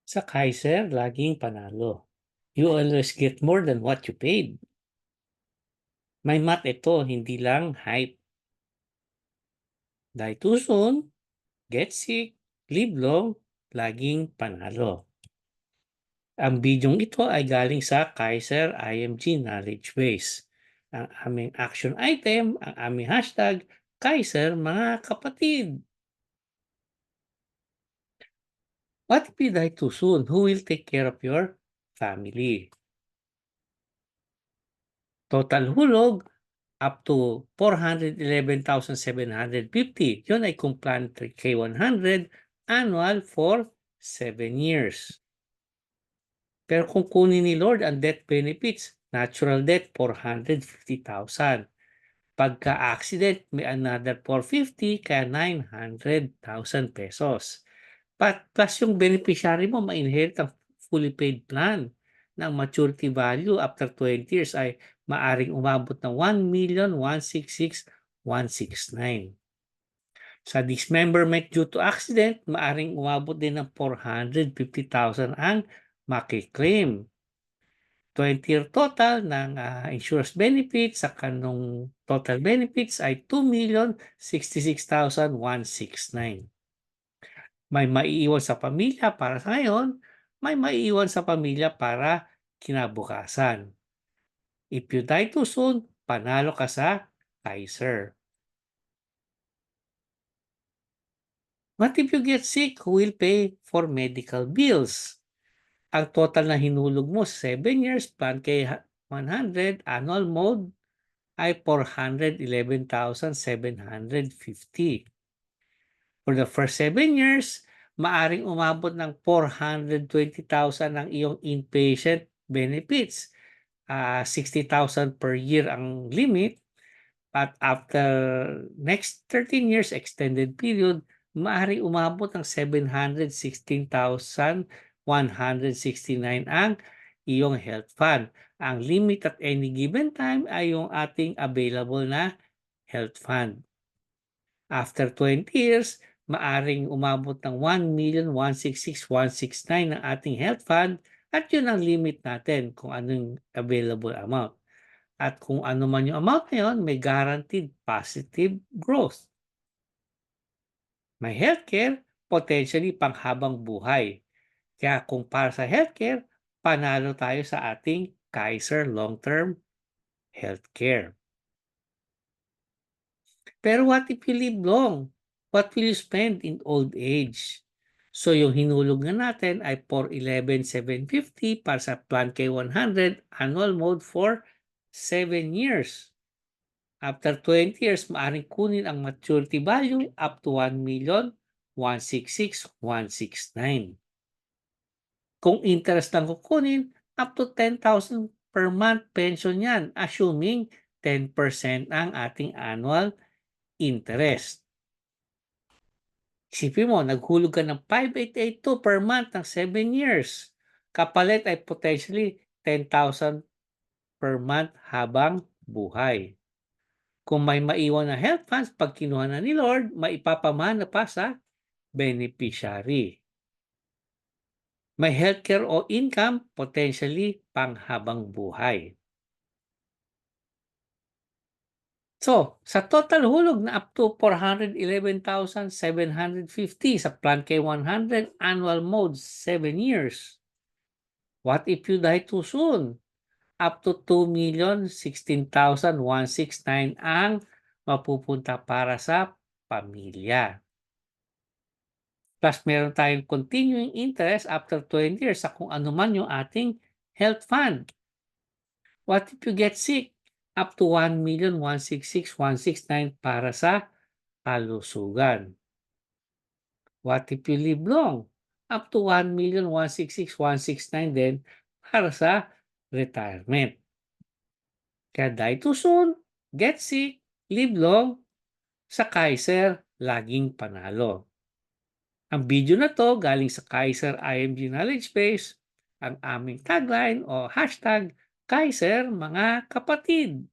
Sa Kaiser, laging panalo. You always get more than what you paid. May math ito, hindi lang hype. Die too soon, get sick, live long, laging panalo. Ang bidyong ito ay galing sa Kaiser IMG Knowledge Base. Ang aming action item, ang aming hashtag, Kaiser mga kapatid. What if you die too soon? Who will take care of your family? Total hulog, up to 411,750. Yun ay kung planetary K100 annual for 7 years. Pero kung kunin ni Lord ang death benefits, natural death 450,000. Pagka-accident, may another 450 kaya 900,000 pesos. Plus yung beneficiary mo ma-inherit ang fully paid plan ng maturity value after 20 years ay maaring umabot ng 1,166,169. Sa dismemberment due to accident, maaring umabot din ng 450,000 ang makiklaim. 20-year total ng insurance benefits sa kanong total benefits ay 2,066,169. May maiiwan sa pamilya para sa ngayon, may maiiwan sa pamilya para kinabukasan. If you die too soon, panalo ka sa Kaiser. What if you get sick? Who will pay for medical bills? Ang total na hinulog mo 7 years plan kay 100 annual mode ay 411,750. For the first 7 years, maaring umabot ng 420,000 ang iyong inpatient benefits. 60,000 per year ang limit. At after next 13 years extended period, maaring umabot ng 716,169 ang iyong health fund. Ang limit at any given time ay yung ating available na health fund. After 20 years, maaring umabot ng 1,166,169 ng ating health fund at yun ang limit natin kung anong available amount. At kung ano man yung amount na yun, may guaranteed positive growth. May healthcare, potentially panghabang buhay. Kaya kung para sa healthcare, panalo tayo sa ating Kaiser Long-Term Healthcare. Pero what if you live long? What will you spend in old age? So yung hinulog na natin ay 411,750 para sa Plan K100 annual mode for 7 years. After 20 years, maaaring kunin ang maturity value up to 1,166,169. Kung interest lang kukunin, up to 10,000 per month pension yan, assuming 10% ang ating annual interest. Isipin mo, naghulog ka ng 5,882 per month ng 7 years. Kapalit ay potentially 10,000 per month habang buhay. Kung may maiwan na health funds, pag kinuha na ni Lord, maipapamana pa sa beneficiary. May healthcare o income, potentially panghabang buhay. So, sa total hulog na up to 411,750 sa Plan K100 annual mode 7 years. What if you die too soon? Up to 2,016,169 ang mapupunta para sa pamilya. Plus meron tayong continuing interest after 20 years sa kung ano man yung ating health fund. What if you get sick? Up to 1,166,169 para sa kalusugan. What if you live long? Up to 1,166,169 din para sa retirement. Kaya die too soon, get sick, live long, sa Kaiser, laging panalo. Ang video na to galing sa Kaiser IMG Knowledge Base, ang aming tagline o hashtag Kaiser mga kapatid.